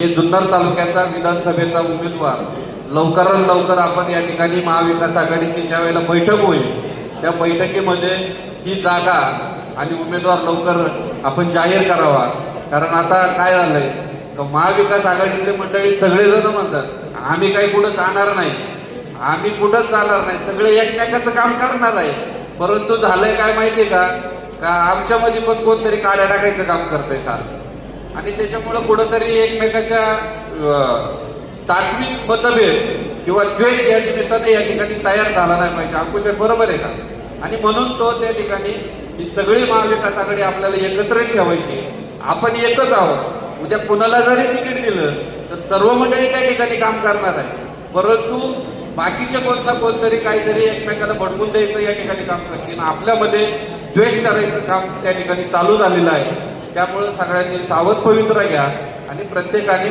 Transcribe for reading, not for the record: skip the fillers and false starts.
जुन्नर तालुक्याचा विधानसभेचा उमेदवार लवकरात लवकर आपण या ठिकाणी महाविकास आघाडीची ज्या वेळेला बैठक होईल त्या बैठकीमध्ये ही जागा आणि उमेदवार लवकर आपण जाहीर करावा। कारण आता काय झालंय का महाविकास आघाडीतले मंडळी सगळेजण म्हणतात आम्ही काही कुठं जाणार नाही, आम्ही कुठंच जाणार नाही, सगळे एकमेकाचं काम करणार आहे। परंतु झालंय काय माहितीये का आमच्यामध्ये पण कोणतरी काड्या टाकायचं काम करतंय सारखं, आणि त्याच्यामुळं कुठंतरी एकमेकाच्या तात्विक मतभेद किंवा द्वेष या निमित्ताने या ठिकाणी तयार झाला नाही पाहिजे। अंकुश बरोबर आहे का? आणि म्हणून तो त्या ठिकाणी ही सगळी महाविकास आघाडी आपल्याला एकत्रित ठेवायची। आपण एकच आहोत, उद्या कुणाला जरी तिकीट दिलं तर सर्व मंडळी त्या ठिकाणी काम करणार आहे, परंतु बाकीचे कोण ना कोणतरी काहीतरी एकमेकाला भडकून द्यायचं या ठिकाणी काम करतील, आपल्यामध्ये द्वेष करायचं काम त्या ठिकाणी चालू झालेलं आहे। त्यामुळे सगळ्यांनी सावध पवित्रा घ्या आणि प्रत्येकाने